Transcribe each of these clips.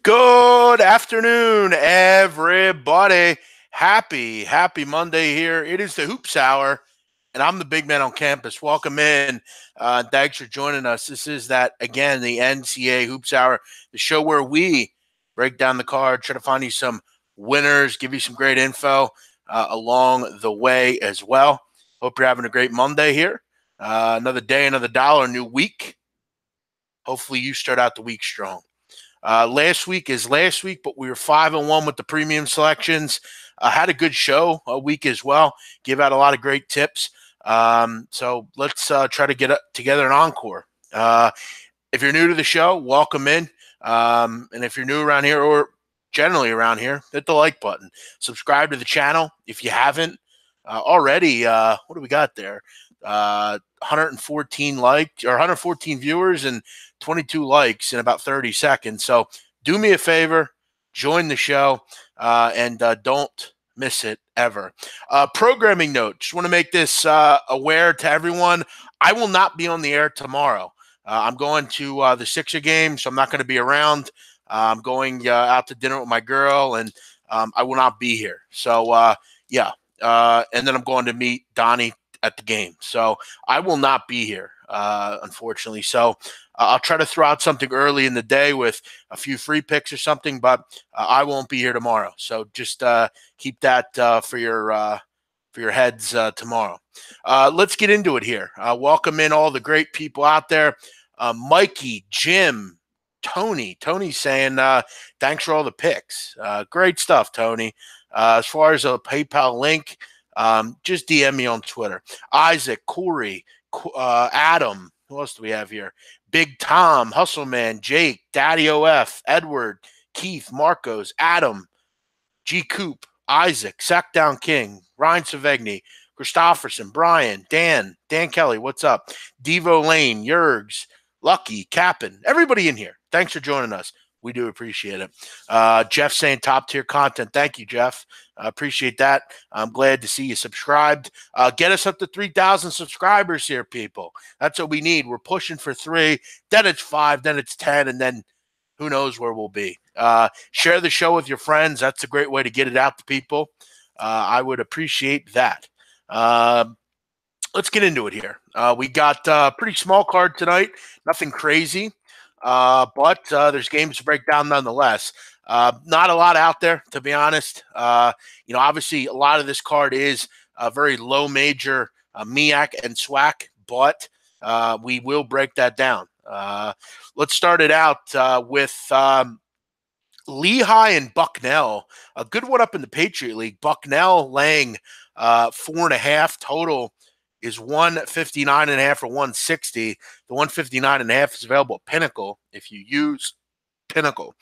Good afternoon, everybody. Happy Monday here. It is the Hoops Hour, and I'm the big man on campus. Welcome in. Thanks for joining us. This is again, the NCAA Hoops Hour, the show where we break down the card, try to find you some winners, give you some great info along the way as well. Hope you're having a great Monday here. Another day, another dollar, new week. Hopefully you start out the week strong. Last week is last week, but we were 5-1 with the premium selections. Had a good show a week as well. Give out a lot of great tips. So let's try to get together an encore. If you're new to the show, welcome in. And if you're new around here or generally around here, hit the like button. Subscribe to the channel if you haven't already. What do we got there? 114 likes or 114 viewers and 22 likes in about 30 seconds. So do me a favor, join the show, and don't miss it ever. Programming note, just want to make this aware to everyone. I will not be on the air tomorrow. I'm going to the Sixer game, so I'm not going to be around. I'm going out to dinner with my girl, and I will not be here. So, yeah. And then I'm going to meet Donnie at the game. So I will not be here, unfortunately. So I'll try to throw out something early in the day with a few free picks or something, but I won't be here tomorrow. So just keep that for your heads tomorrow. Let's get into it here. Welcome in all the great people out there. Mikey, Jim, Tony. Tony's saying thanks for all the picks. Great stuff, Tony. As far as a PayPal link, just DM me on Twitter. Isaac, Corey, Adam. Who else do we have here? Big Tom, Hustleman, Jake, Daddy OF, Edward, Keith, Marcos, Adam, G Coop, Isaac, Sackdown King, Ryan Savegny, Christofferson, Brian, Dan Kelly, what's up? Devo Lane, Yergs, Lucky, Capin, everybody in here. Thanks for joining us. We do appreciate it. Jeff saying top tier content. Thank you, Jeff. Appreciate that. I'm glad to see you subscribed. Get us up to 3,000 subscribers here, people. That's what we need. We're pushing for 3. Then it's 5. Then it's 10. And then who knows where we'll be. Share the show with your friends. That's a great way to get it out to people. I would appreciate that. Let's get into it here. We got a pretty small card tonight. Nothing crazy. But there's games to break down nonetheless. Not a lot out there, to be honest. Obviously a lot of this card is a very low major MEAC and SWAC, but we will break that down. Let's start it out with Lehigh and Bucknell. A good one up in the Patriot League. Bucknell laying 4.5 total. Is 159.5 or 160. The 159.5 is available at Pinnacle if you use Pinnacle.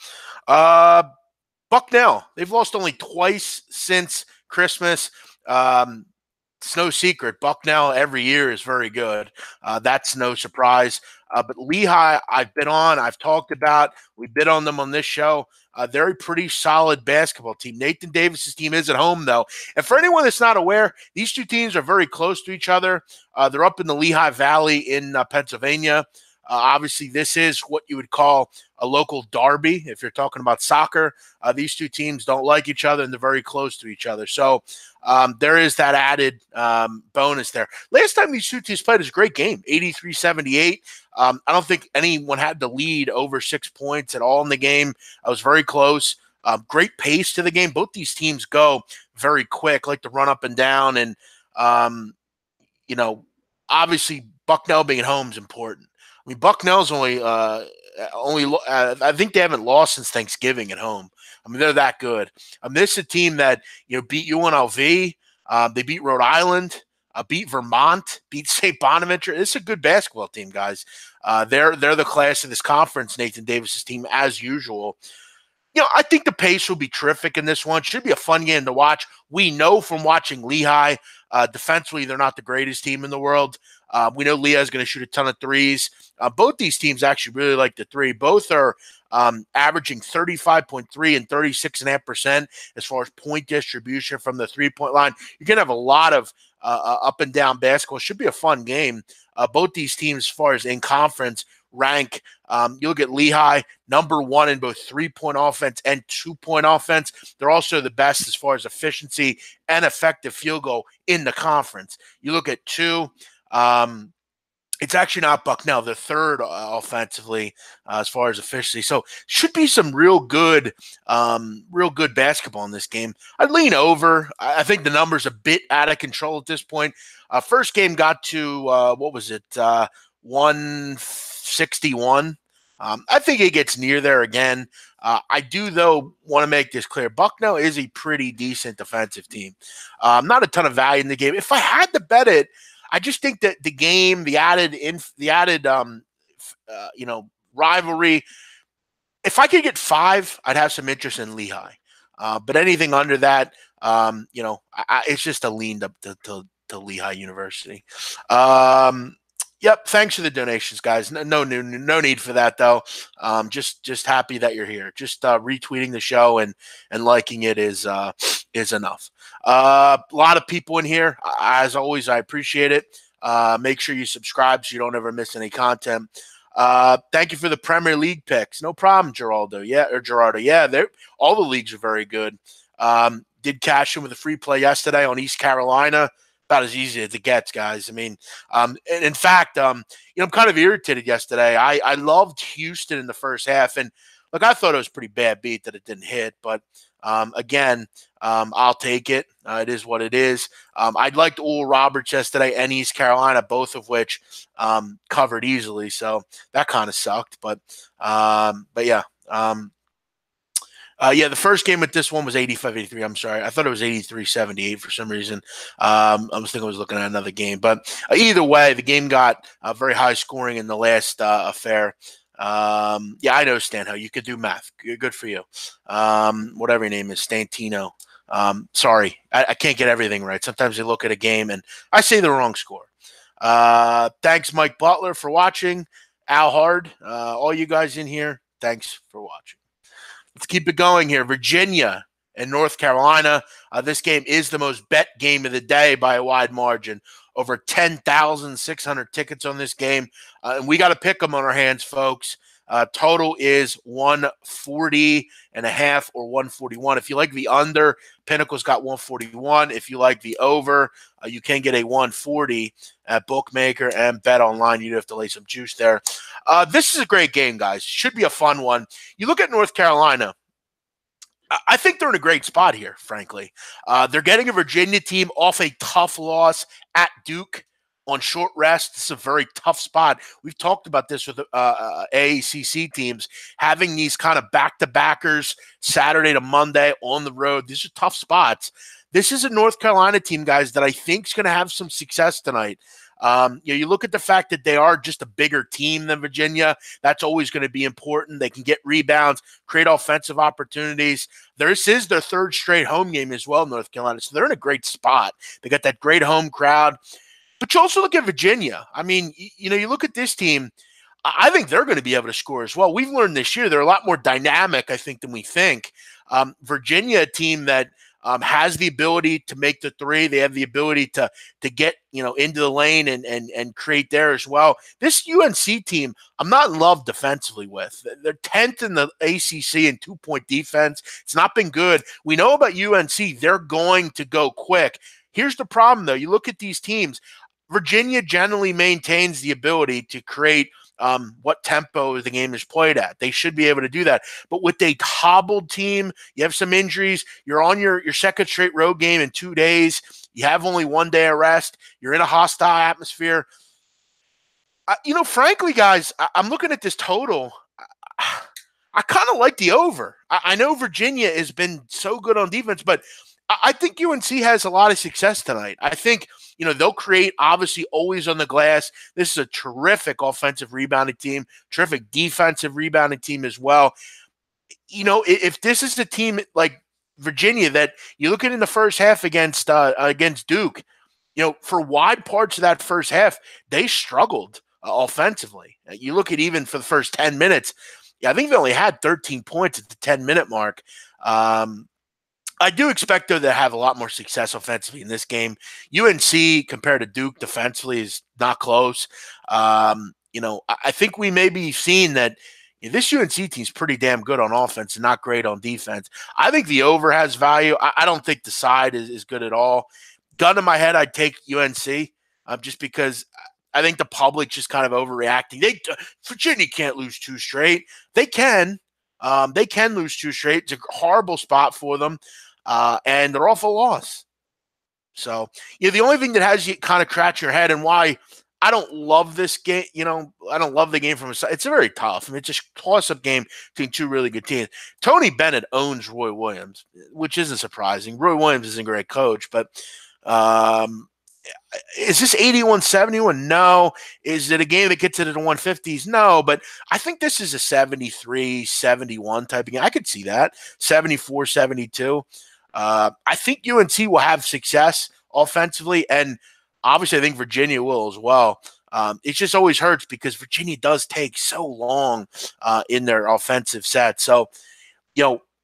Bucknell, they've lost only twice since Christmas. It's no secret. Bucknell every year is very good. That's no surprise. But Lehigh, I've talked about. We bid on them on this show. They're a pretty solid basketball team. Nathan Davis's team is at home, though. And for anyone that's not aware, these two teams are very close to each other. They're up in the Lehigh Valley in Pennsylvania. Obviously, this is what you would call a local derby if you're talking about soccer. These two teams don't like each other, and they're very close to each other. So there is that added bonus there. Last time these two teams played was a great game, 83-78. I don't think anyone had the lead over 6 points at all in the game. I was very close. Great pace to the game. Both these teams go very quick, like to run up and down. And, obviously Bucknell being at home is important. I mean, Bucknell's only I think they haven't lost since Thanksgiving at home. I mean, they're that good. This is a team that, beat UNLV. They beat Rhode Island, beat Vermont, beat St. Bonaventure. This is a good basketball team, guys. They're the class of this conference, Nathan Davis's team, as usual. I think the pace will be terrific in this one. Should be a fun game to watch. We know from watching Lehigh, defensively, they're not the greatest team in the world. We know Lehigh is going to shoot a ton of threes. Both these teams actually really like the three. Both are averaging 35.3 and 36.5% as far as point distribution from the three-point line. You're going to have a lot of up and down basketball. It should be a fun game. Both these teams, as far as in conference, rank. You look at Lehigh, number 1 in both 3-point offense and 2-point offense. They're also the best as far as efficiency and effective field goal in the conference. You look at 2. It's actually not Bucknell. They're 3rd offensively as far as efficiency. So should be some real good basketball in this game. I'd lean over. I think the number's a bit out of control at this point. First game got to, 161. I think it gets near there again. I do, though, want to make this clear. Bucknell is a pretty decent defensive team. Not a ton of value in the game. If I had to bet it, I just think that the game, the added rivalry. If I could get 5, I'd have some interest in Lehigh. But anything under that, it's just a lean up to Lehigh University. Yep. Thanks for the donations, guys. No need for that though. Just happy that you're here. Just retweeting the show and liking it is enough. A lot of people in here. As always, I appreciate it. Make sure you subscribe so you don't ever miss any content. Thank you for the Premier League picks. No problem, Gerardo. Yeah, all the leagues are very good. Did cash in with a free play yesterday on East Carolina. About as easy as it gets, guys. I mean, and in fact, I'm kind of irritated yesterday. I loved Houston in the first half, and look, I thought it was a pretty bad beat that it didn't hit, but again, I'll take it. It is what it is. I liked Oral Roberts yesterday and East Carolina, both of which covered easily, so that kind of sucked. But yeah. The first game with this one was 85-83. I'm sorry. I thought it was 83-78 for some reason. I was looking at another game. But either way, the game got very high scoring in the last affair. I know, Stanho. You could do math. Good for you. Whatever your name is, Stantino. Sorry. I can't get everything right. Sometimes I look at a game and I say the wrong score. Thanks, Mike Butler, for watching. Al Hard, all you guys in here, thanks for watching. Let's keep it going here. Virginia and North Carolina. This game is the most bet game of the day by a wide margin. Over 10,600 tickets on this game. And we got to pick them on our hands, folks. Total is 140.5 or 141. If you like the under, Pinnacle's got 141. If you like the over, you can get a 140 at Bookmaker and Bet Online. You do have to lay some juice there. This is a great game, guys. Should be a fun one. You look at North Carolina. I think they're in a great spot here, frankly. They're getting a Virginia team off a tough loss at Duke on short rest. This is a very tough spot. We've talked about this with AACC teams, having these kind of back-to-backers Saturday to Monday on the road. These are tough spots. This is a North Carolina team, guys, that I think is going to have some success tonight. You look at the fact that they are just a bigger team than Virginia. That's always going to be important. They can get rebounds, create offensive opportunities. This is their 3rd straight home game as well, North Carolina. So they're in a great spot. They got that great home crowd. But you also look at Virginia. I mean, you look at this team. I think they're going to be able to score as well. We've learned this year they're a lot more dynamic, I think, than we think. Virginia, a team that has the ability to make the three. They have the ability to get into the lane and create there as well. This UNC team, I'm not in love defensively with. They're 10th in the ACC in 2-point defense. It's not been good. We know about UNC. They're going to go quick. Here's the problem, though. You look at these teams. Virginia generally maintains the ability to create what tempo the game is played at. They should be able to do that. But with a hobbled team, you have some injuries. You're on your 2nd straight road game in 2 days. You have only 1 day of rest. You're in a hostile atmosphere. Frankly, guys, I'm looking at this total. I kind of like the over. I know Virginia has been so good on defense, but I think UNC has a lot of success tonight. I think, they'll create, obviously, always on the glass. This is a terrific offensive rebounding team, terrific defensive rebounding team as well. If this is a team like Virginia that you look at in the first half against Duke, for wide parts of that first half, they struggled offensively. You look at even for the first 10 minutes, I think they only had 13 points at the 10-minute mark. I do expect, though, to have a lot more success offensively in this game. UNC, compared to Duke defensively, is not close. I think we may be seeing that this UNC team's pretty damn good on offense and not great on defense. I think the over has value. I don't think the side is good at all. Gun to my head, I'd take UNC just because I think the public's just kind of overreacting. Virginia can't lose two straight. They can. They can lose two straight. It's a horrible spot for them, and they're off a loss. So, the only thing that has you kind of scratch your head and why I don't love this game, I don't love the game from a side. It's very tough. I mean, it's just a toss-up game between two really good teams. Tony Bennett owns Roy Williams, which isn't surprising. Roy Williams isn't a great coach, but is this 81-71? No. Is it a game that gets into the 150s? No, but I think this is a 73-71 type of game. I could see that. 74-72. I think UNC will have success offensively, and obviously I think Virginia will as well. It just always hurts because Virginia does take so long in their offensive set. So,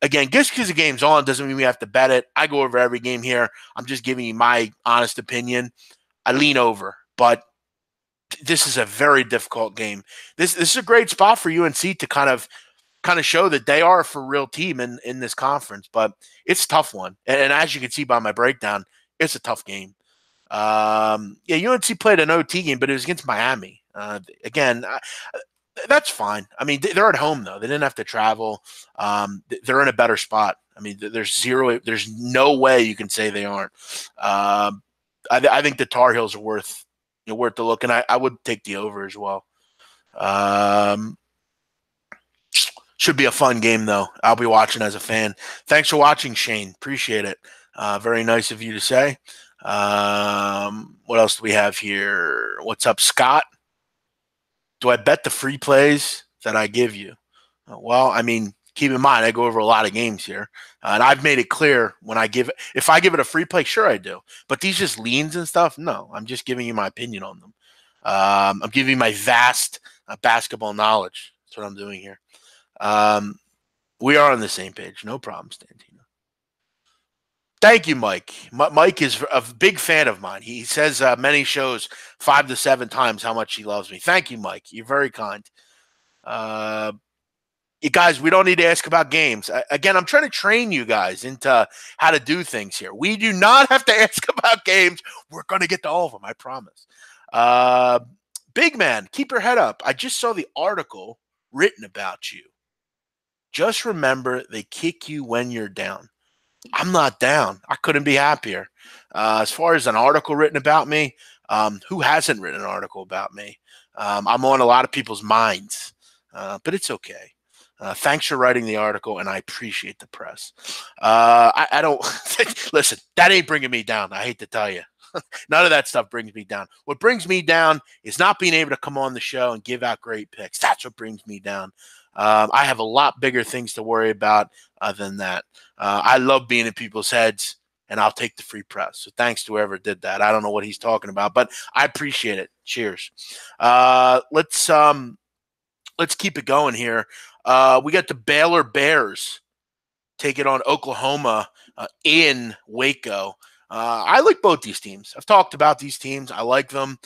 again, just because the game's on doesn't mean we have to bet it. I go over every game here. I'm just giving you my honest opinion. I lean over, but this is a very difficult game. This is a great spot for UNC to kind of show that they are a for real team in this conference, but it's a tough one. And as you can see by my breakdown, it's a tough game. UNC played an OT game, but it was against Miami. Again, that's fine. I mean, they're at home though. They didn't have to travel. They're in a better spot. I mean, there's no way you can say they aren't. I think the Tar Heels are worth the look, and I would take the over as well. Should be a fun game though. I'll be watching as a fan. Thanks for watching, Shane. Appreciate it. Very nice of you to say. What else do we have here? What's up, Scott? Do I bet the free plays that I give you? Well, I mean, keep in mind, I go over a lot of games here. And I've made it clear if I give it a free play, sure I do. But these just leans and stuff, no. I'm just giving you my opinion on them. I'm giving you my vast basketball knowledge. That's what I'm doing here. We are on the same page. No problem, Stantino. Thank you, Mike. Mike is a big fan of mine. He says many shows 5 to 7 times how much he loves me. Thank you, Mike. You're very kind. You guys, we don't need to ask about games. Again, I'm trying to train you guys into how to do things here. We do not have to ask about games. We're going to get to all of them, I promise. Big man, keep your head up. I just saw the article written about you. Just remember, they kick you when you're down. I'm not down. I couldn't be happier. As far as an article written about me, who hasn't written an article about me? I'm on a lot of people's minds, but it's okay. Thanks for writing the article, and I appreciate the press. I don't – listen, that ain't bringing me down. I hate to tell you. None of that stuff brings me down. What brings me down is not being able to come on the show and give out great picks. That's what brings me down. I have a lot bigger things to worry about than that. I love being in people's heads, and I'll take the free press. So thanks to whoever did that. I don't know what he's talking about, but I appreciate it. Cheers. Let's keep it going here. We got the Baylor Bears taking on Oklahoma in Waco. I like both these teams. I've talked about these teams. I like them.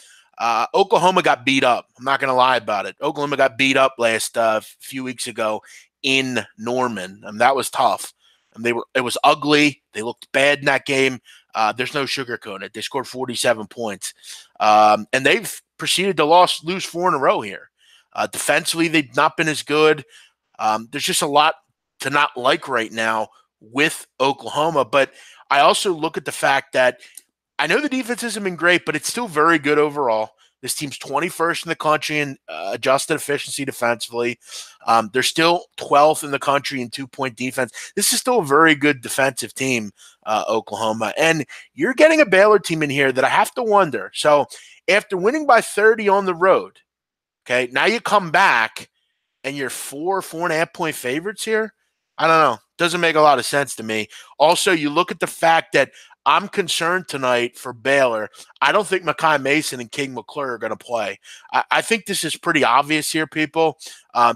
Oklahoma got beat up. I'm not going to lie about it. Oklahoma got beat up last few weeks ago in Norman. That was tough. It was ugly. They looked bad in that game. There's no sugarcoating it. They scored 47 points. And they've proceeded to lose 4 in a row here. Defensively, they've not been as good. There's just a lot to not like right now with Oklahoma. But I also look at the fact that I know the defense hasn't been great, but it's still very good overall. This team's 21st in the country in adjusted efficiency defensively. They're still 12th in the country in 2-point defense. This is still a very good defensive team, Oklahoma. And you're getting a Baylor team in here that I have to wonder. So after winning by 30 on the road, okay, now you come back and you're 4.5 point favorites here. I don't know. Doesn't make a lot of sense to me. Also, you look at the fact that I'm concerned tonight for Baylor. I don't think Makai Mason and King McClure are going to play. I think this is pretty obvious here, people.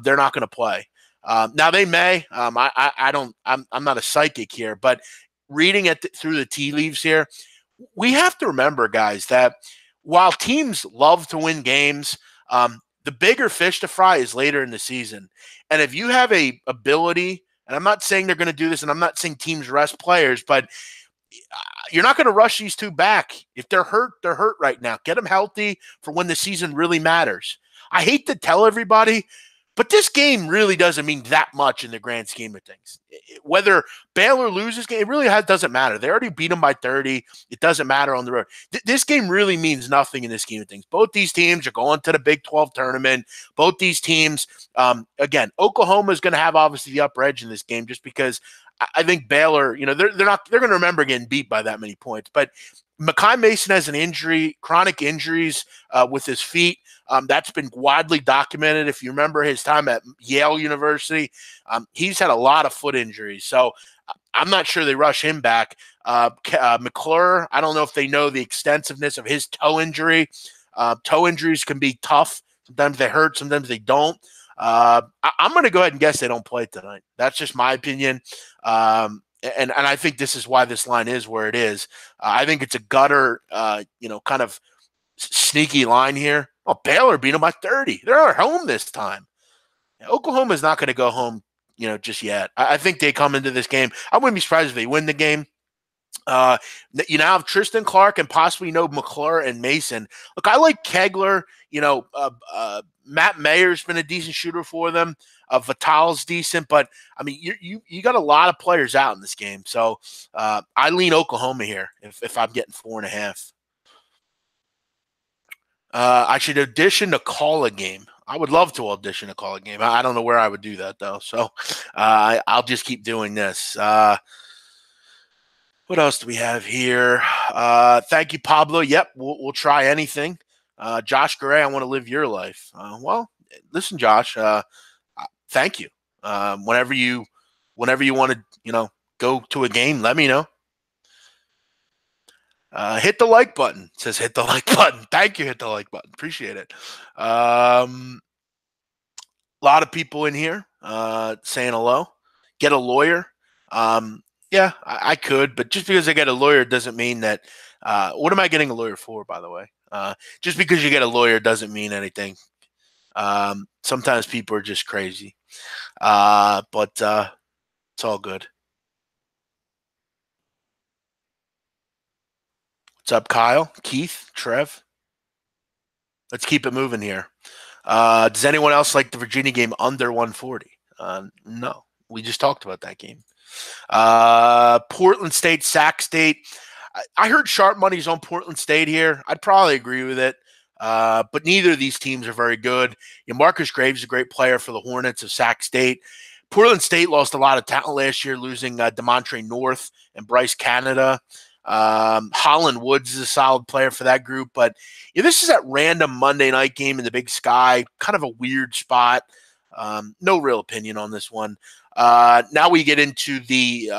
They're not going to play. Now they may. I'm not a psychic here, but reading through the tea leaves here, we have to remember, guys, that while teams love to win games, The bigger fish to fry is later in the season. And if you have a ability, and I'm not saying they're going to do this, and I'm not saying teams rest players, but you're not going to rush these two back. If they're hurt right now. Get them healthy for when the season really matters. I hate to tell everybody, but this game really doesn't mean that much in the grand scheme of things. Whether Baylor loses game, it really doesn't matter. They already beat them by 30. It doesn't matter on the road. This game really means nothing in the scheme of things. Both these teams are going to the Big 12 tournament. Both these teams, again, Oklahoma is going to have obviously the upper edge in this game just because I think Baylor, they're going to remember getting beat by that many points. But Mekhi Mason has an injury, chronic injuries with his feet. That's been widely documented. If you remember his time at Yale University, he's had a lot of foot injuries. So I'm not sure they rush him back. McClure, I don't know if they know the extensiveness of his toe injury. Toe injuries can be tough. Sometimes they hurt, sometimes they don't. I'm going to go ahead and guess they don't play tonight. That's just my opinion. And I think this is why this line is where it is. I think it's a gutter, kind of sneaky line here. Oh, Baylor beat them by 30. They're at home this time. Oklahoma is not going to go home, just yet. I think they come into this game. I wouldn't be surprised if they win the game. You now have Tristan Clark and possibly McClure and Mason. Look, I like Kegler. Matt Mayer's been a decent shooter for them. Vital's decent, but I mean, you got a lot of players out in this game. So I lean Oklahoma here if I'm getting 4.5. I should audition to call a game. I would love to audition to call a game. I don't know where I would do that though. So I'll just keep doing this. What else do we have here? Thank you, Pablo. Yep, we'll try anything. Josh Gray, I want to live your life. Well, listen, Josh. Thank you. Whenever you want to, go to a game, let me know. Hit the like button. It says hit the like button. Thank you. Hit the like button. Appreciate it. A lot of people in here saying hello. Get a lawyer. Yeah, I could, but just because I get a lawyer doesn't mean that. What am I getting a lawyer for, by the way? Just because you get a lawyer doesn't mean anything. Sometimes people are just crazy. But it's all good. What's up, Kyle, Keith, Trev? Let's keep it moving here. Does anyone else like the Virginia game under 140? No, we just talked about that game. Portland State, Sac State. I heard sharp money's on Portland State here. I'd probably agree with it. But neither of these teams are very good. Marcus Graves is a great player for the Hornets of Sac State. Portland State lost a lot of talent last year, losing DeMontre North and Bryce Canada. Holland Woods is a solid player for that group. But this is that random Monday night game in the Big Sky, kind of a weird spot. No real opinion on this one. Now we get into the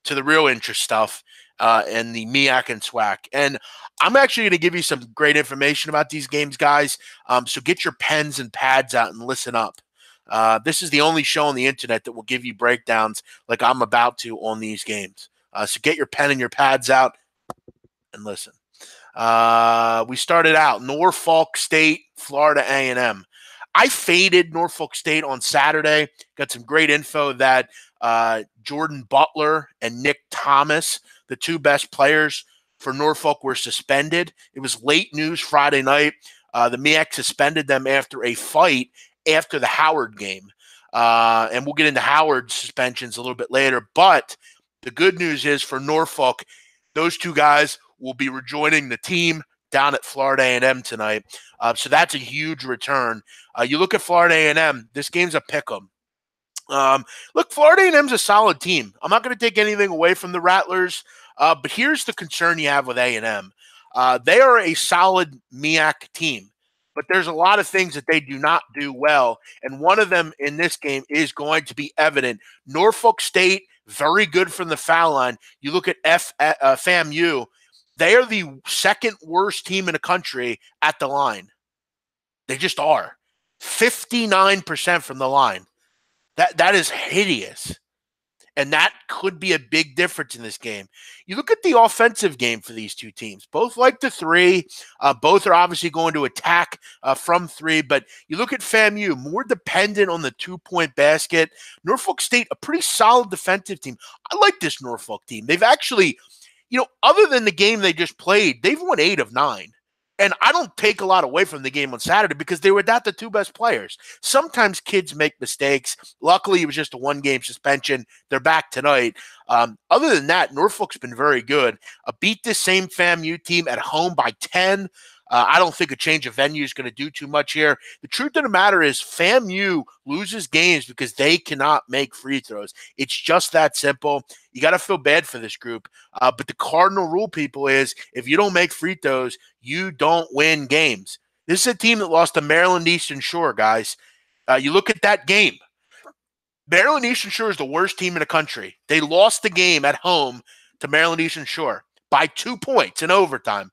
real interest stuff. And the MEAC and SWAC. And I'm actually going to give you some great information about these games, guys. So get your pens and pads out and listen up. This is the only show on the internet that will give you breakdowns like I'm about to on these games. So get your pen and your pads out and listen. We started out Norfolk State, Florida A&M. I faded Norfolk State on Saturday. Got some great info that Jordan Butler and Nick Thomas, the two best players for Norfolk, were suspended. It was late news Friday night. The MEAC suspended them after a fight after the Howard game. And we'll get into Howard's suspensions a little bit later. But the good news is for Norfolk, those two guys will be rejoining the team down at Florida A&M tonight. So that's a huge return. You look at Florida A&M, this game's a pick'em. Look, Florida A&M's a solid team. I'm not going to take anything away from the Rattlers, but here's the concern you have with A&M. They are a solid MEAC team, but there's a lot of things that they do not do well, and one of them in this game is going to be evident. Norfolk State, very good from the foul line. You look at FAMU, they are the second worst team in the country at the line. They just are. 59% from the line. That is hideous. And that could be a big difference in this game. You look at the offensive game for these two teams. Both like the three. Both are obviously going to attack from three. But you look at FAMU, more dependent on the two-point basket. Norfolk State, a pretty solid defensive team. I like this Norfolk team. They've actually, other than the game they just played, they've won 8 of 9. And I don't take a lot away from the game on Saturday because they were without the two best players. Sometimes kids make mistakes. Luckily, it was just a one-game suspension. They're back tonight. Other than that, Norfolk's been very good. Beat this same FAMU team at home by 10. I don't think a change of venue is going to do too much here. The truth of the matter is FAMU loses games because they cannot make free throws. It's just that simple. You got to feel bad for this group. But the cardinal rule, people, is if you don't make free throws, you don't win games. This is a team that lost to Maryland Eastern Shore, guys. You look at that game. Maryland Eastern Shore is the worst team in the country. They lost the game at home to Maryland Eastern Shore by 2 points in overtime.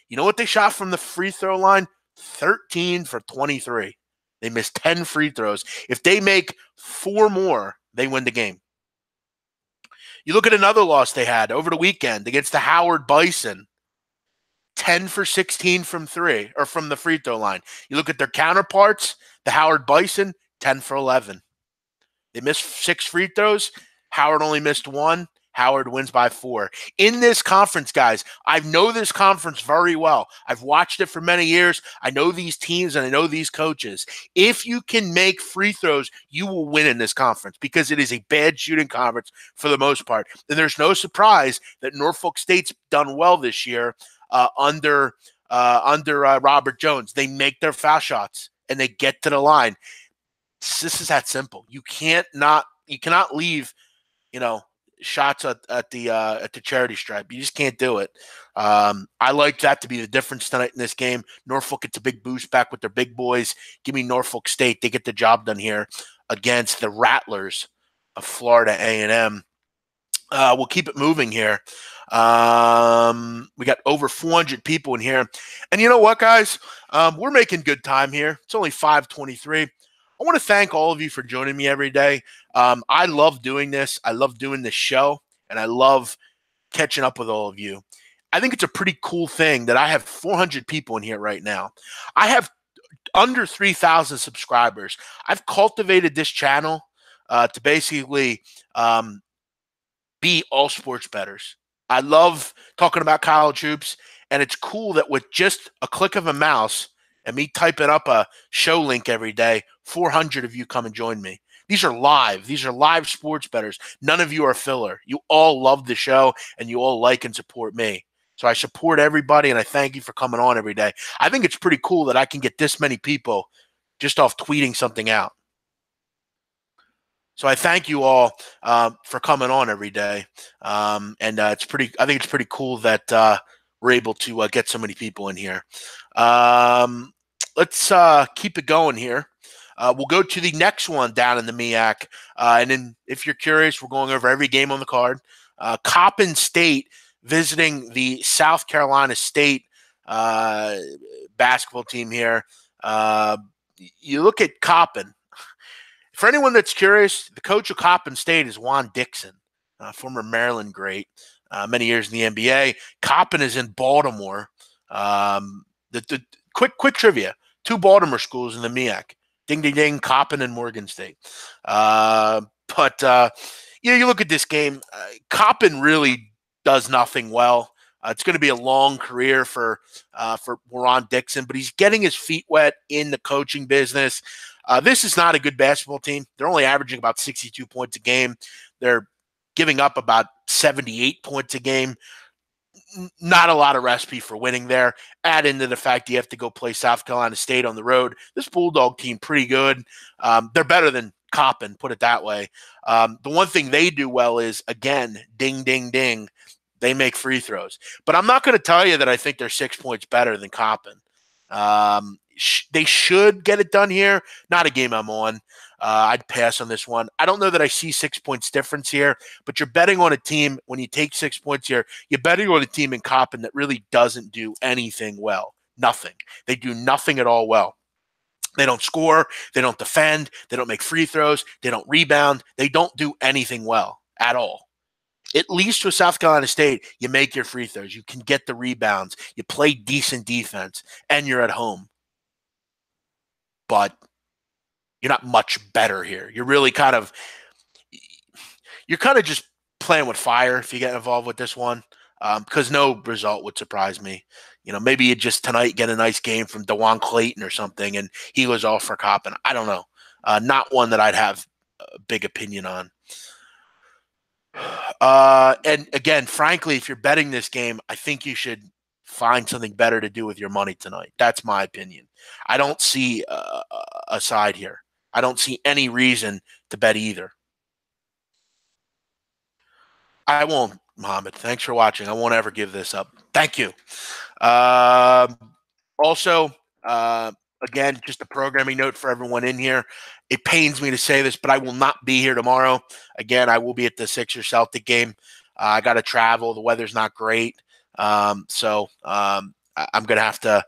You know what they shot from the free throw line? 13 for 23. They missed 10 free throws. If they make 4 more, they win the game. You look at another loss they had over the weekend against the Howard Bison. 10 for 16 from three, or from the free throw line. You look at their counterparts, the Howard Bison, 10 for 11. They missed 6 free throws. Howard only missed 1. Howard wins by 4. In this conference, guys, I know this conference very well. I've watched it for many years. I know these teams and I know these coaches. If you can make free throws, you will win in this conference because it is a bad shooting conference for the most part. And there's no surprise that Norfolk State's done well this year under Robert Jones. They make their foul shots and they get to the line. This is that simple. You cannot leave, shots at the charity stripe. You just can't do it. I like that to be the difference tonight in this game. Norfolk gets a big boost back with their big boys. Give me Norfolk State. They get the job done here against the Rattlers of Florida A&M. We'll keep it moving here. We got over 400 people in here. And you know what, guys? We're making good time here. It's only 5:23. I want to thank all of you for joining me every day. I love doing this. I love doing this show, and I love catching up with all of you. I think it's a pretty cool thing that I have 400 people in here right now. I have under 3,000 subscribers. I've cultivated this channel to basically be all sports bettors. I love talking about college hoops, and it's cool that with just a click of a mouse and me typing up a show link every day, 400 of you come and join me. These are live. These are live sports bettors. None of you are filler. You all love the show, and you all like and support me. So I support everybody, and I thank you for coming on every day. I think it's pretty cool that I can get this many people just off tweeting something out. So I thank you all for coming on every day. And I think it's pretty cool that we're able to get so many people in here. Let's keep it going here. We'll go to the next one down in the MEAC. And then if you're curious, we're going over every game on the card. Coppin State visiting the South Carolina State basketball team here. You look at Coppin. For anyone that's curious, the coach of Coppin State is Juan Dixon, former Maryland great, many years in the NBA. Coppin is in Baltimore. The quick trivia: 2 Baltimore schools in the MEAC. Ding, ding, ding, Coppin and Morgan State. You look at this game, Coppin really does nothing well. It's going to be a long career for Ron Dixon, but he's getting his feet wet in the coaching business. This is not a good basketball team. They're only averaging about 62 points a game. They're giving up about 78 points a game. Not a lot of recipe for winning there. Add into the fact you have to go play South Carolina State on the road. This Bulldog team, pretty good. They're better than Coppin, put it that way. The one thing they do well is, again, ding, ding, ding, they make free throws. But I'm not going to tell you that I think they're 6 points better than Coppin. They should get it done here. Not a game I'm on. I'd pass on this one. I don't know that I see 6 points difference here, but you're betting on a team, when you take 6 points here, you're betting on a team in Coppin that really doesn't do anything well. Nothing. They do nothing at all well. They don't score. They don't defend. They don't make free throws. They don't rebound. They don't do anything well. at all. At least with South Carolina State, you make your free throws. You can get the rebounds. You play decent defense, and you're at home. But you're not much better here. You're really you're kind of just playing with fire if you get involved with this one, because no result would surprise me. Maybe you just tonight get a nice game from DeJuan Clayton or something, and he was off for Coppin. I don't know. Not one that I'd have a big opinion on. And again, frankly, if you're betting this game, I think you should find something better to do with your money tonight. That's my opinion. I don't see a side here. I don't see any reason to bet either. I won't, Mohammed. Thanks for watching. I won't ever give this up. Thank you. Also, again, just a programming note for everyone in here. It pains me to say this, but I will not be here tomorrow. Again, I will be at the Sixers Celtic game. I got to travel. The weather's not great. So I'm going to have to,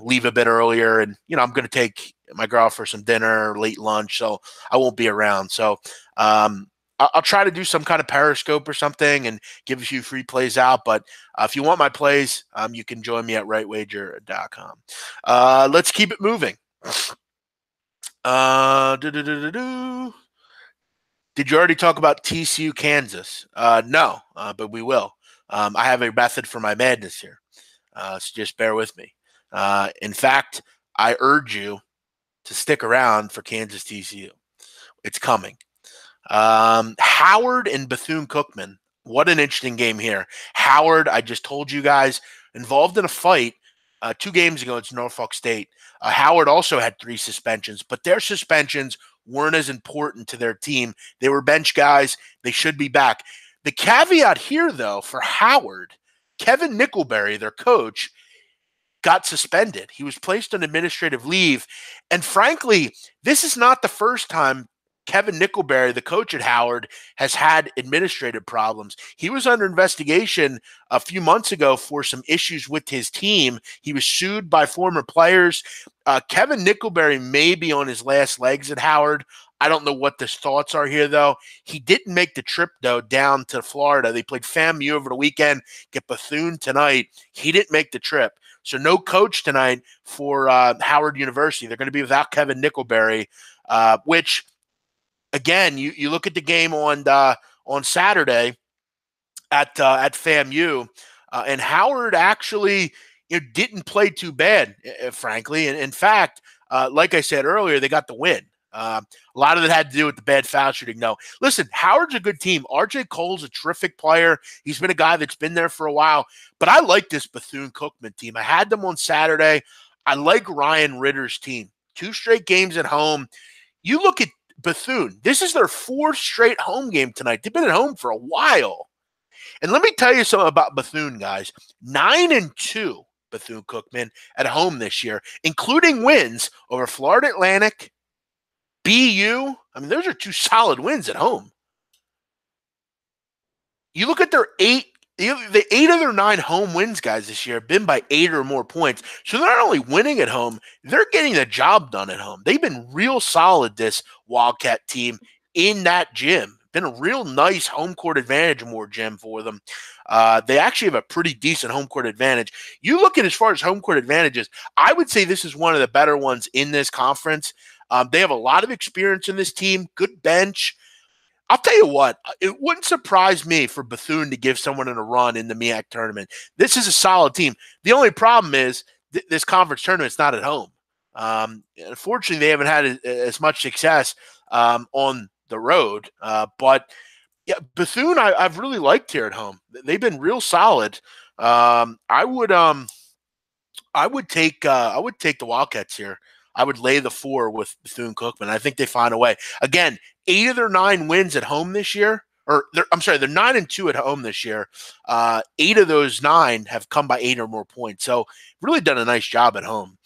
leave a bit earlier, and, I'm going to take my girl for some dinner, late lunch. So I won't be around. So, I'll try to do some kind of Periscope or something and give a few free plays out. But if you want my plays, you can join me at rightwager.com. Let's keep it moving. Did you already talk about TCU Kansas? No, but we will. I have a method for my madness here. So just bear with me. In fact, I urge you to stick around for Kansas TCU. It's coming. Howard and Bethune-Cookman. What an interesting game here. Howard, I just told you guys, involved in a fight 2 games ago. It's Norfolk State. Howard also had 3 suspensions, but their suspensions weren't as important to their team. They were bench guys. They should be back. The caveat here, though, for Howard, Kevin Nickelberry, their coach, got suspended. He was placed on administrative leave. And frankly, this is not the first time Kevin Nickelberry, the coach at Howard, has had administrative problems. He was under investigation a few months ago for some issues with his team. He was sued by former players. Kevin Nickelberry may be on his last legs at Howard. I don't know what his thoughts are here, though. He didn't make the trip, though, down to Florida. They played FAMU over the weekend, get Bethune tonight. He didn't make the trip. So no coach tonight for Howard University. They're going to be without Kevin Nickelberry, which – again, you look at the game on Saturday at FAMU, and Howard actually didn't play too bad, frankly. And in fact, like I said earlier, they got the win. A lot of it had to do with the bad foul shooting. No, listen, Howard's a good team. RJ Cole's a terrific player. He's been a guy that's been there for a while. But I like this Bethune-Cookman team. I had them on Saturday. I like Ryan Ritter's team. 2 straight games at home. You look at Bethune, this is their 4th straight home game tonight. They've been at home for a while. And let me tell you something about Bethune, guys. 9-2 Bethune-Cookman at home this year, including wins over Florida Atlantic, BU. I mean, those are 2 solid wins at home. You look at their 8 of their 9 home wins, guys, this year have been by 8 or more points. So they're not only winning at home, they're getting the job done at home. They've been real solid, this Wildcat team, in that gym. Been a real nice home court advantage more gym for them. They actually have a pretty decent home court advantage. You look at as far as home court advantages, I would say this is one of the better ones in this conference. They have a lot of experience in this team, good bench. I'll tell you what, it wouldn't surprise me for Bethune to give someone a run in the MEAC tournament. This is a solid team. The only problem is this conference tournament's not at home. Unfortunately, they haven't had as much success on the road. But yeah, Bethune, I've really liked here at home. They've been real solid. I would take the Wildcats here. I would lay the 4 with Bethune-Cookman. I think they find a way. Again, 8 of their 9 wins at home this year, they're 9-2 at home this year. 8 of those 9 have come by 8 or more points. So really done a nice job at home.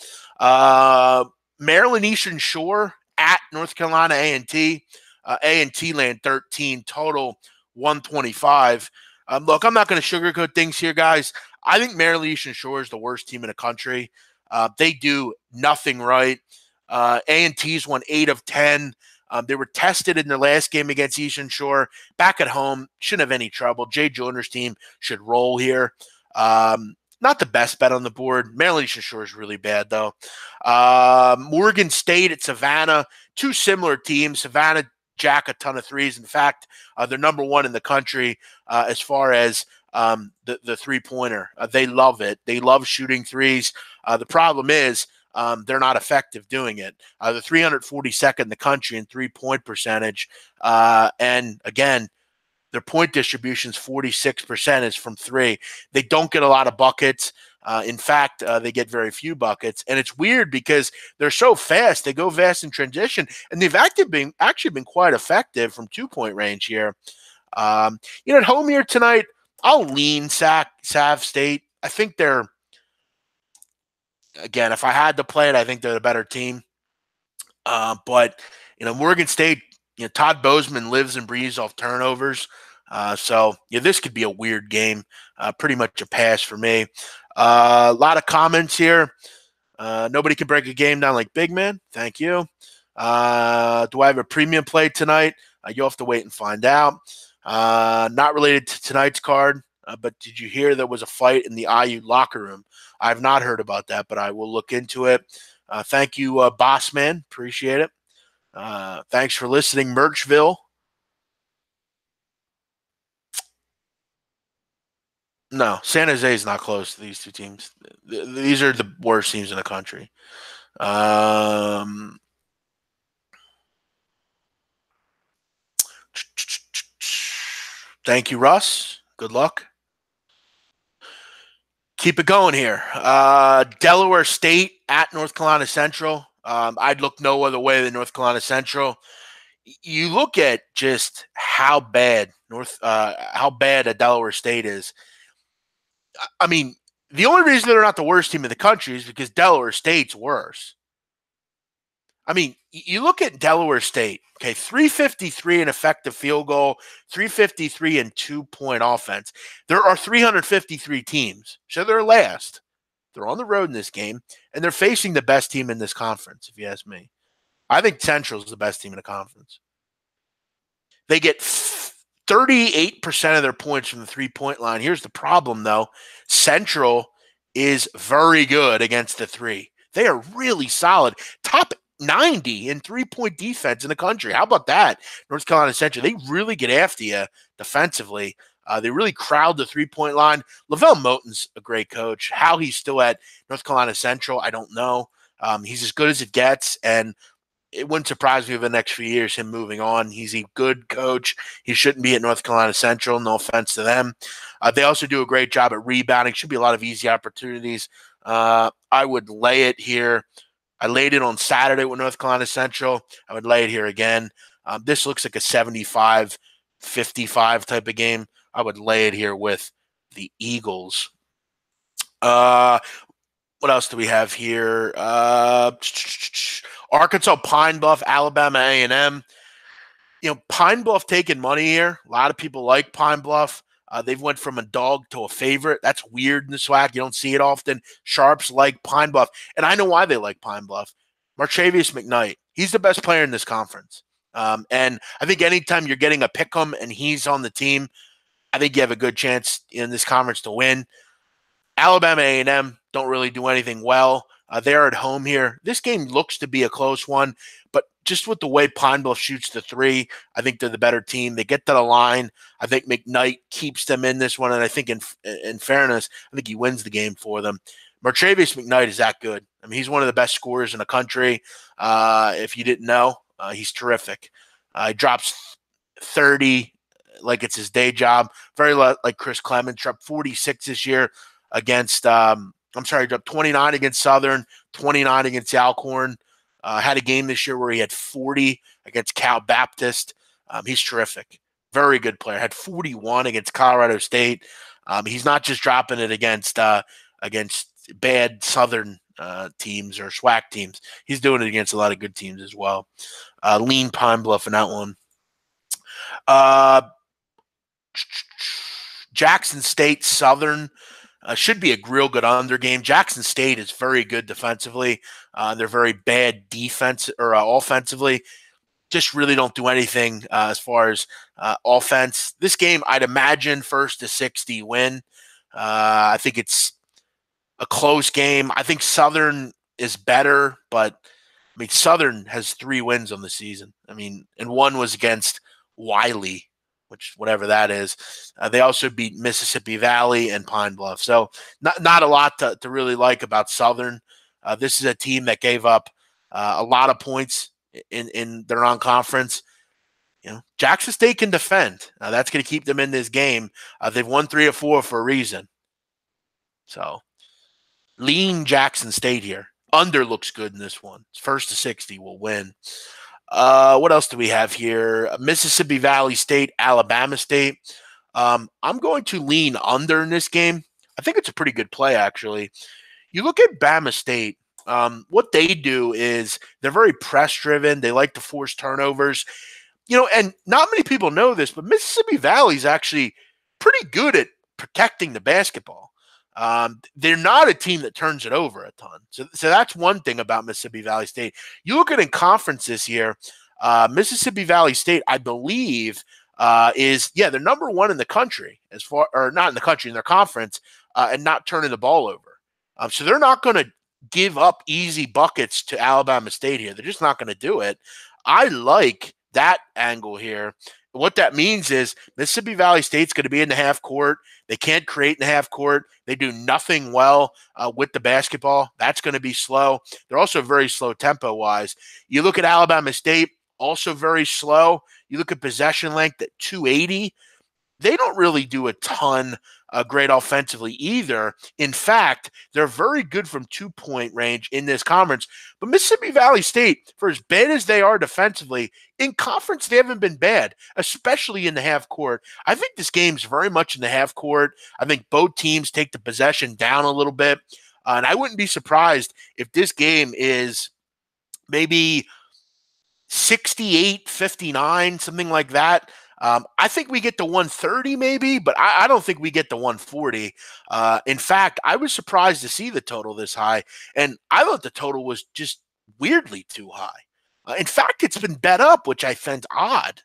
Maryland Eastern Shore at North Carolina A&T. A&T land 13, total 125. Look, I'm not going to sugarcoat things here, guys. I think Maryland Eastern Shore is the worst team in the country. They do nothing right. A&T's won 8 of 10. They were tested in their last game against Eastern Shore. Back at home, shouldn't have any trouble. Jay Joyner's team should roll here. Not the best bet on the board. Maryland Eastern Shore is really bad, though. Morgan State at Savannah, two similar teams. Savannah jack a ton of threes. In fact, they're number one in the country as far as the three-pointer. They love it. They love shooting threes. The problem is they're not effective doing it. They're 342nd in the country in three-point percentage. And, again, their point distribution is 46% is from three. They don't get a lot of buckets. In fact, they get very few buckets. And it's weird because they're so fast. They go fast in transition. And they've actually been quite effective from two-point range here. At home here tonight, I'll lean Sav State. I think they're, again, if I had to play it, I think they're the better team. But, Morgan State, Todd Bozeman lives and breathes off turnovers. So this could be a weird game. Pretty much a pass for me. A lot of comments here. Nobody can break a game down like Big Man. Thank you. Do I have a premium play tonight? You'll have to wait and find out. Not related to tonight's card, but did you hear there was a fight in the IU locker room? I have not heard about that, but I will look into it. Thank you, Boss Man. Appreciate it. Thanks for listening, Merchville. No, San Jose is not close to these two teams. These are the worst teams in the country. Thank you, Russ. Good luck. Keep it going here. Delaware State at North Carolina Central. I'd look no other way than North Carolina Central. You look at just how bad a Delaware State is. I mean, the only reason they're not the worst team in the country is because Delaware State's worse. I mean, you look at Delaware State, okay, 353 in effective field goal, 353 in two-point offense. There are 353 teams, so they're last. They're on the road in this game, and they're facing the best team in this conference, if you ask me. I think Central is the best team in the conference. They get 38% of their points from the three-point line. Here's the problem, though. Central is very good against the three. They are really solid. Top 90 in three-point defense in the country. How about that? North Carolina Central, they really get after you defensively. They really crowd the three-point line. Lavelle Moten's a great coach. How he's still at North Carolina Central, I don't know. He's as good as it gets, and it wouldn't surprise me over the next few years him moving on. He's a good coach. He shouldn't be at North Carolina Central. No offense to them. They also do a great job at rebounding. Should be a lot of easy opportunities. I would lay it here. I laid it on Saturday with North Carolina Central. I would lay it here again. This looks like a 75-55 type of game. I would lay it here with the Eagles. What else do we have here? Arkansas, Pine Bluff, Alabama A&M. Pine Bluff taking money here. A lot of people like Pine Bluff. They've went from a dog to a favorite. That's weird in the SWAC. You don't see it often. Sharps like Pine Bluff. And I know why they like Pine Bluff. Marchavius McKnight. He's the best player in this conference. And I think anytime you're getting a pick'em and he's on the team, I think you have a good chance in this conference to win. Alabama A&M don't really do anything well. They're at home here. This game looks to be a close one, but just with the way Pine Bluff shoots the three, I think they're the better team. They get to the line. I think McKnight keeps them in this one, and I think in fairness, I think he wins the game for them. Marchavius McKnight is that good. I mean, he's one of the best scorers in the country. If you didn't know, he's terrific. He drops 30 like it's his day job. Very like Chris Clemens, dropped 46 this year against he dropped 29 against Southern, 29 against Alcorn. Had a game this year where he had 40 against Cal Baptist. He's terrific. Very good player. Had 41 against Colorado State. He's not just dropping it against bad Southern teams or SWAC teams. He's doing it against a lot of good teams as well. Lean Pine Bluff in that one. Jackson State, Southern. Should be a real good under game. Jackson State is very good defensively. They're very bad defense or offensively. just really don't do anything as far as offense. This game, I'd imagine first to 60 win. I think it's a close game. I think Southern is better, but I mean, Southern has 3 wins on the season. I mean, and one was against Wiley, which whatever that is. They also beat Mississippi Valley and Pine Bluff. So not a lot to really like about Southern. This is a team that gave up a lot of points in their non-conference. You know, Jackson State can defend. That's going to keep them in this game. They've won 3 or 4 for a reason. So lean Jackson State here. Under looks good in this one. First to 60 will win. What else do we have here? Mississippi Valley State, Alabama State. I'm going to lean under in this game. I think it's a pretty good play, actually. You look at Bama State. What they do is they're very press-driven. They like to force turnovers. You know, and not many people know this, but Mississippi Valley is actually pretty good at protecting the basketball. They're not a team that turns it over a ton. So that's one thing about Mississippi Valley State. You look at in conference this year, Mississippi Valley State, I believe, they're number 1 in the country as far, or not in the country, in their conference, and not turning the ball over. So they're not going to give up easy buckets to Alabama State here. They're just not going to do it. I like that angle here. What that means is Mississippi Valley State's going to be in the half court. They can't create in the half court. They do nothing well with the basketball. That's going to be slow. They're also very slow tempo-wise. You look at Alabama State, also very slow. You look at possession length at 280. They don't really do a ton great offensively either. In fact, they're very good from 2-point range in this conference. But Mississippi Valley State, for as bad as they are defensively, in conference they haven't been bad, especially in the half court. I think this game's very much in the half court. I think both teams take the possession down a little bit. And I wouldn't be surprised if this game is maybe 68-59, something like that. I think we get to 130 maybe, but I don't think we get to 140. In fact, I was surprised to see the total this high, and I thought the total was just weirdly too high. In fact, it's been bet up, which I find odd.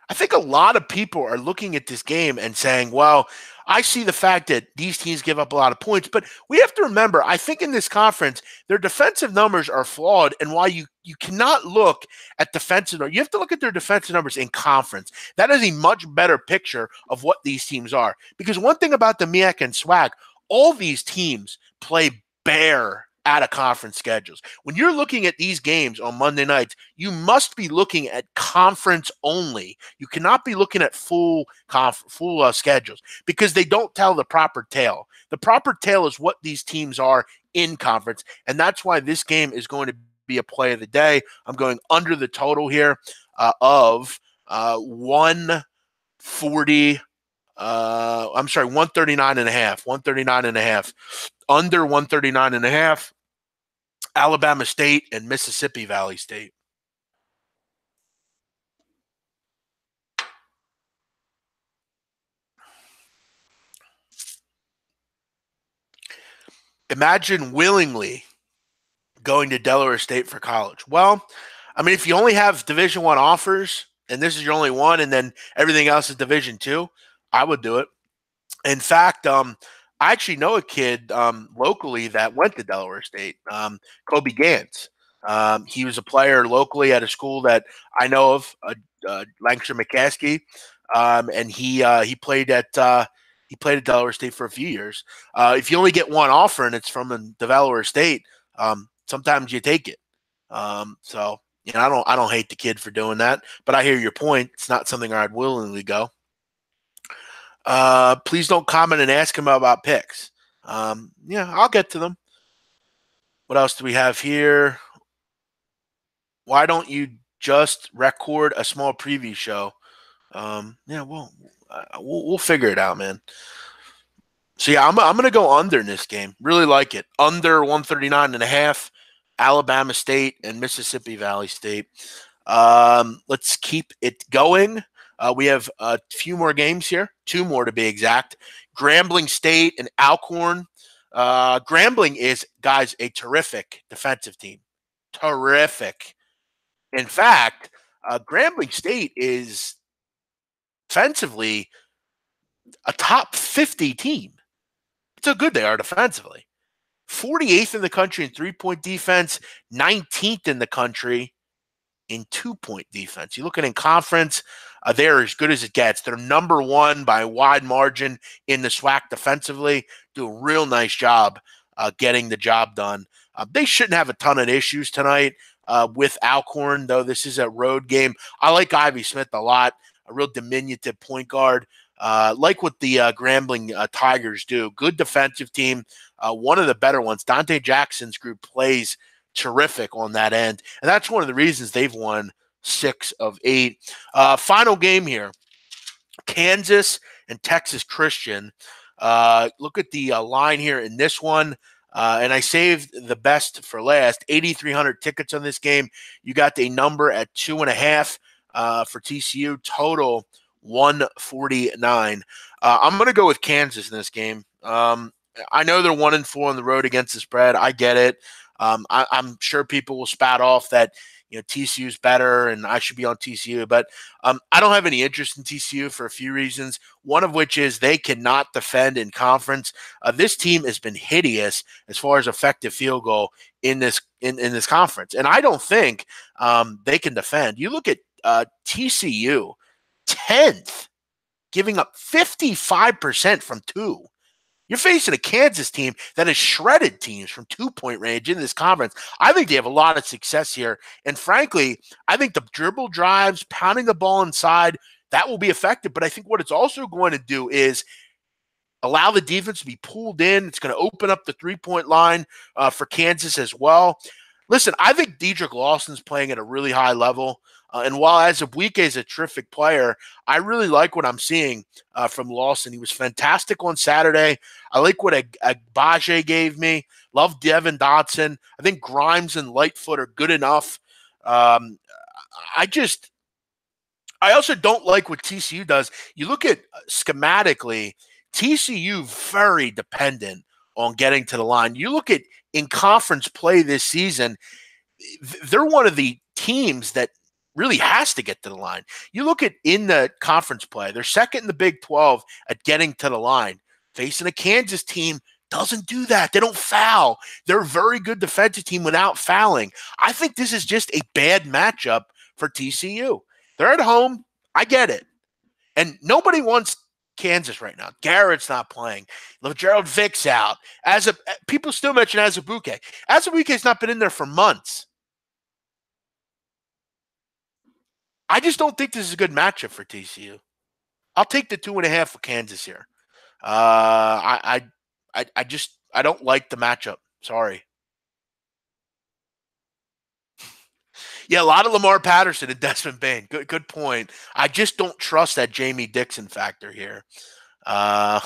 I think a lot of people are looking at this game and saying, well, I see the fact that these teams give up a lot of points, but we have to remember, I think in this conference, their defensive numbers are flawed, and why you cannot look at defensive numbers. You have to look at their defensive numbers in conference. That is a much better picture of what these teams are. Because one thing about the MEAC and SWAC, all these teams play bare out of conference schedules. When you're looking at these games on Monday nights, you must be looking at conference only. You cannot be looking at full schedules, because they don't tell the proper tale. The proper tale is what these teams are in conference, and that's why this game is going to be a play of the day. I'm going under the total here of 140. 139 and a half. 139 and a half. Under 139 and a half. Alabama State and Mississippi Valley State. Imagine willingly going to Delaware State for college. Well, I mean, if you only have Division I offers and this is your only one, and then everything else is Division II, I would do it. In fact, I actually know a kid locally that went to Delaware State, Kobe Gantz. He was a player locally at a school that I know of, Lancashire McCaskey, and he played at Delaware State for a few years. If you only get one offer and it's from Delaware State, sometimes you take it. So you know, I don't hate the kid for doing that, but I hear your point. It's not something I'd willingly go. Please don't comment and ask him about picks. Yeah, I'll get to them. What else do we have here? Why don't you just record a small preview show? Yeah, we'll figure it out, man. So yeah, I'm going to go under in this game. Really like it. Under 139 and a half, Alabama State and Mississippi Valley State. Let's keep it going. We have a few more games here, 2 more to be exact. Grambling State and Alcorn. Grambling is, guys, a terrific defensive team. terrific. In fact, Grambling State is defensively a top 50 team. That's how good they are defensively. 48th in the country in three-point defense, 19th in the country in two-point defense. You look at in conference, they're as good as it gets. They're number one by a wide margin in the SWAC defensively. Do a real nice job getting the job done. They shouldn't have a ton of issues tonight with Alcorn, though this is a road game. I like Ivy Smith a lot, a real diminutive point guard. Like what the Grambling Tigers do. Good defensive team, one of the better ones. Dante Jackson's group plays terrific on that end, and that's one of the reasons they've won 6 of 8. Final game here, Kansas and Texas Christian. Look at the line here in this one, and I saved the best for last. 8,300 tickets on this game. You got the number at 2.5 for TCU. Total 149. I'm going to go with Kansas in this game. I know they're 1-4 on the road against the spread. I get it. I'm sure people will spat off that TCU's better and I should be on TCU, but I don't have any interest in TCU for a few reasons. One of which is they cannot defend in conference. This team has been hideous as far as effective field goal in this conference, and I don't think they can defend. You look at TCU, 10th, giving up 55% from 2. You're facing a Kansas team that has shredded teams from 2-point range in this conference. I think they have a lot of success here. And frankly, I think the dribble drives, pounding the ball inside, that will be effective. But I think what it's also going to do is allow the defense to be pulled in. It's going to open up the three-point line for Kansas as well. Listen, I think Dedrick Lawson's playing at a really high level. And while Azubuike is a terrific player, I really like what I'm seeing from Lawson. He was fantastic on Saturday. I like what Agbaje gave me. Love Devin Dotson. I think Grimes and Lightfoot are good enough. I also don't like what TCU does. You look at schematically, TCU very dependent on getting to the line. You look at in conference play this season, they're one of the teams that really has to get to the line. You look at in the conference play, they're second in the Big 12 at getting to the line. Facing a Kansas team doesn't do that. They don't foul. They're a very good defensive team without fouling. I think this is just a bad matchup for TCU. They're at home. I get it. And nobody wants Kansas right now. Garrett's not playing. Gerald Vick's out. People still mention Azubuike. Azubuike's not been in there for months. I just don't think this is a good matchup for TCU. I'll take the 2.5 for Kansas here. I don't like the matchup. Sorry. Yeah, a lot of Lamar Patterson and Desmond Bain. Good point. I just don't trust that Jamie Dixon factor here. When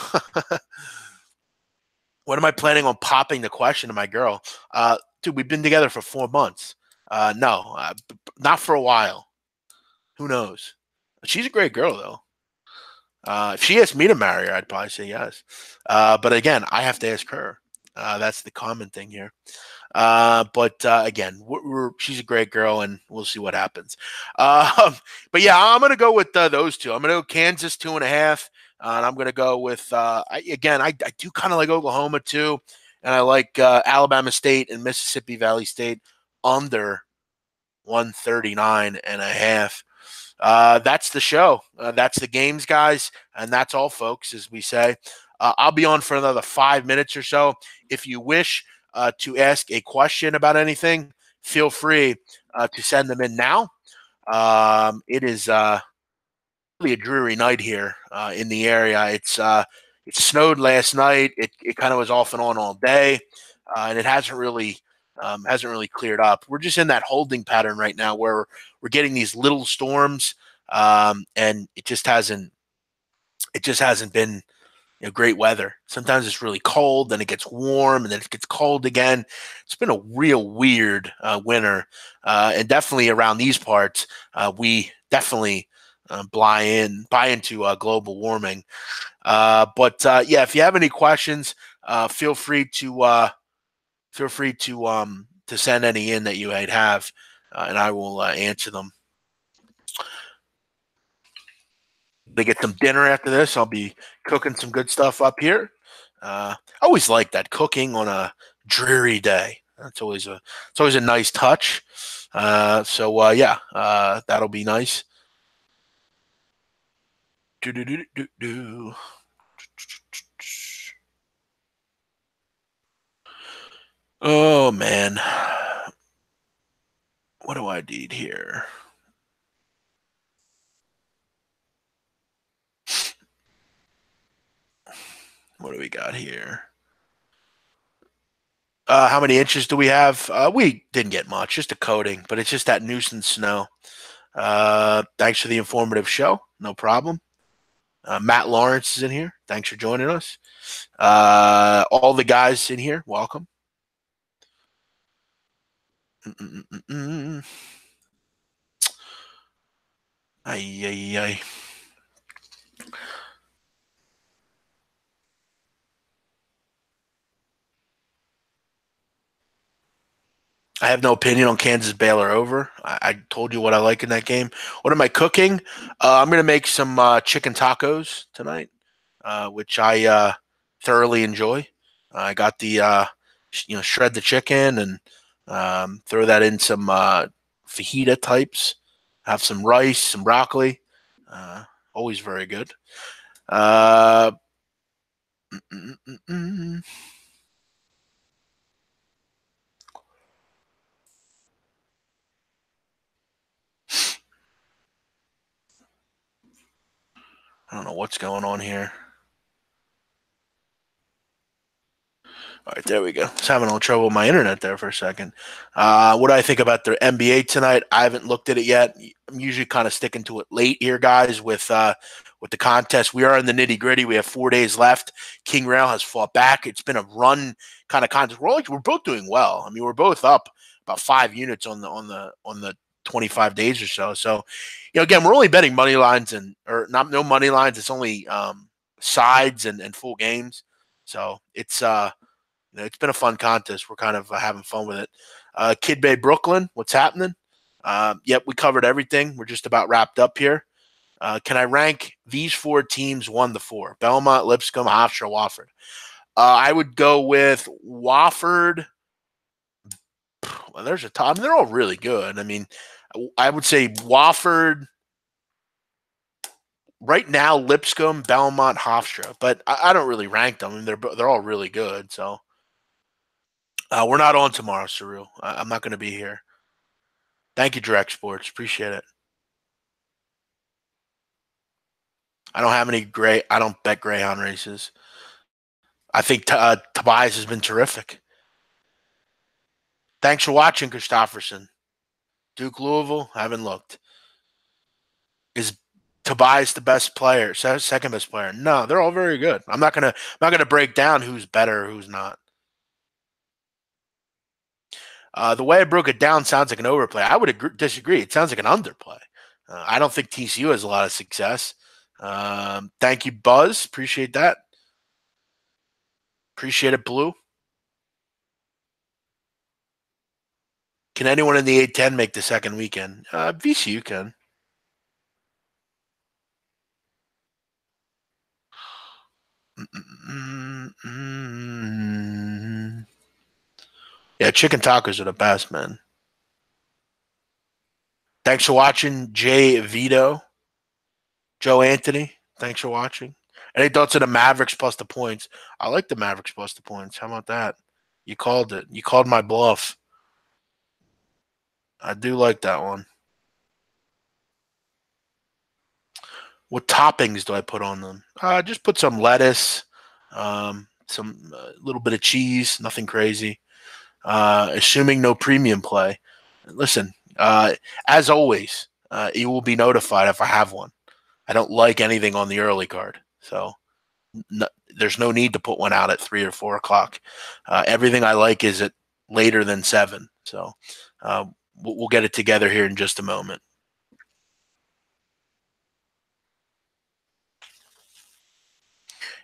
am I planning on popping the question to my girl? Dude, we've been together for 4 months. No, not for a while. Who knows? She's a great girl, though. If she asked me to marry her, I'd probably say yes. But again, I have to ask her. That's the common thing here. But again, she's a great girl, and we'll see what happens. But yeah, I'm going to go with those two. I'm going to go Kansas 2.5, and I'm going to go with I do kind of like Oklahoma too, and I like Alabama State and Mississippi Valley State under 139.5. That's the show. That's the games, guys. And that's all, folks, as we say. I'll be on for another 5 minutes or so. If you wish to ask a question about anything, feel free to send them in now. It is really a dreary night here in the area. It snowed last night. It kind of was off and on all day, and it hasn't really cleared up. We're just in that holding pattern right now where we're getting these little storms, and it just hasn't been great weather. Sometimes it's really cold, then it gets warm, and then it gets cold again. It's been a real weird winter, and definitely around these parts, we definitely buy into global warming. But yeah, if you have any questions, feel free to to send any in that you might have, and I will answer them. They get some dinner after this. I'll be cooking some good stuff up here. I always like that, cooking on a dreary day. It's always a nice touch. Yeah, that'll be nice. Oh man, what do I need here? What do we got here? How many inches do we have? We didn't get much, just a coating, but it's just that nuisance snow. Thanks for the informative show. No problem. Matt Lawrence is in here. Thanks for joining us. All the guys in here, welcome. Ay, ay, ay. I have no opinion on Kansas Baylor over. I told you what I like in that game. What am I cooking? I'm going to make some chicken tacos tonight, which I thoroughly enjoy. I got the shred the chicken and throw that in some fajita types. Have some rice, some broccoli. Always very good. I don't know what's going on here. All right, there we go. I was having a little trouble with my internet there for a second. What do I think about the NBA tonight? I haven't looked at it yet. I'm usually kind of sticking to it late here, guys, with the contest. We are in the nitty gritty. We have 4 days left. King Rail has fought back. It's been a run kind of contest. We're both doing well. I mean, we're both up about 5 units on the 25 days or so. So, again, we're only betting money lines no money lines. It's only sides and full games. So it's it's been a fun contest. We're kind of having fun with it. Kid Bay, Brooklyn, what's happening? Yep, we covered everything. We're just about wrapped up here. Can I rank these 4 teams 1 to 4? Belmont, Lipscomb, Hofstra, Wofford. I would go with Wofford. Well, there's a top. I mean, they're all really good. I mean, I would say Wofford. Right now, Lipscomb, Belmont, Hofstra, but I don't really rank them. I mean, they're all really good. So we're not on tomorrow, Saru. I'm not going to be here. Thank you, Direct Sports. Appreciate it. I don't have any I don't bet Greyhound races. I think Tobias has been terrific. Thanks for watching, Christofferson. Duke Louisville, I haven't looked. Is Tobias the best player, second best player? No, they're all very good. I'm not gonna break down who's better, who's not. The way I broke it down sounds like an overplay. I would disagree. It sounds like an underplay. I don't think TCU has a lot of success. Thank you, Buzz. Appreciate that. Appreciate it, Blue. Can anyone in the A-10 make the second weekend? VCU can. Yeah, chicken tacos are the best, man. Thanks for watching, Jay Vito. Joe Anthony, thanks for watching. Any thoughts on the Mavericks plus the points? I like the Mavericks plus the points. How about that? You called it. You called my bluff. I do like that one. What toppings do I put on them? Just put some lettuce, some little bit of cheese, nothing crazy. Assuming no premium play. Listen, as always, you will be notified if I have one. I don't like anything on the early card, so there's no need to put one out at 3 or 4 o'clock. Everything I like is at later than 7. So we'll get it together here in just a moment.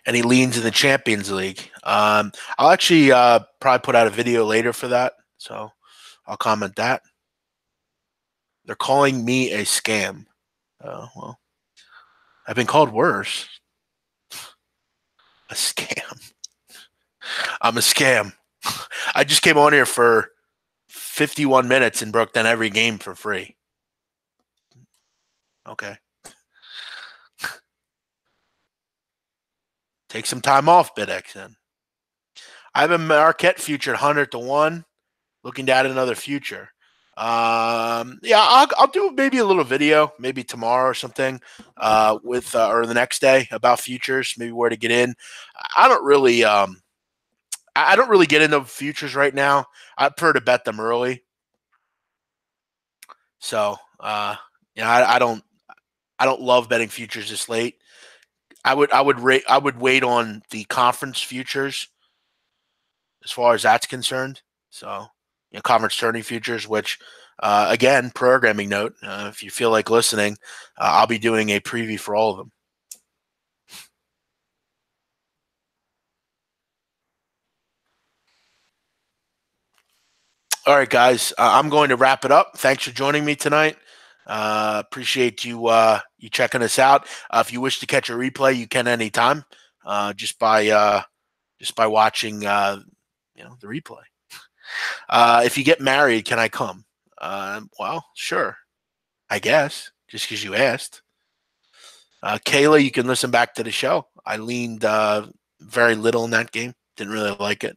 Any leans in the Champions League? I'll actually probably put out a video later for that. So I'll comment that. They're calling me a scam. Well, I've been called worse. A scam. I'm a scam. I just came on here for 51 minutes and broke down every game for free. Okay. Take some time off, BitX then. I have a Marquette future at 100 to 1. Looking to add another future. Yeah, I'll do maybe a little video, maybe tomorrow or something, with or the next day about futures, maybe where to get in. I don't really I don't really get into futures right now. I prefer to bet them early. So I don't love betting futures this late. I would wait on the conference futures as far as that's concerned. So conference tourney futures, which again, programming note, if you feel like listening, I'll be doing a preview for all of them. All right, guys, I'm going to wrap it up. Thanks for joining me tonight. Appreciate you you checking us out. If you wish to catch a replay, you can anytime, just by watching the replay. If you get married, can I come? Well, sure, I guess, just because you asked. Kayla, you can listen back to the show. I leaned very little in that game. Didn't really like it.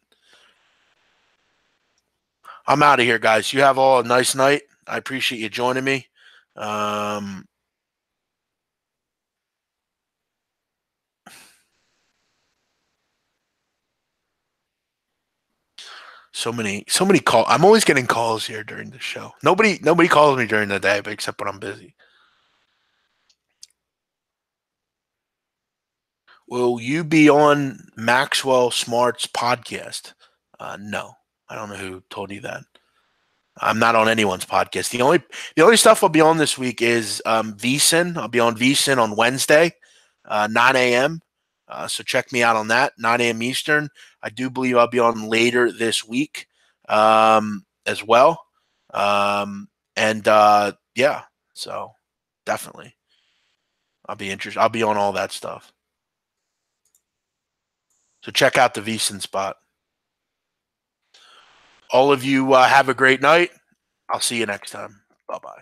I'm out of here, guys. You have all a nice night. I appreciate you joining me. So many calls. I'm always getting calls here during the show. Nobody calls me during the day, but except when I'm busy. Will you be on Maxwell Smart's podcast? No, I don't know who told you that. I'm not on anyone's podcast. The only stuff I'll be on this week is VSiN. I'll be on VSiN on Wednesday, 9 a.m. So check me out on that, 9 a.m. Eastern. I do believe I'll be on later this week as well. Yeah, so definitely. I'll be interested. I'll be on all that stuff. So check out the VSiN spot. All of you have a great night. I'll see you next time. Bye-bye.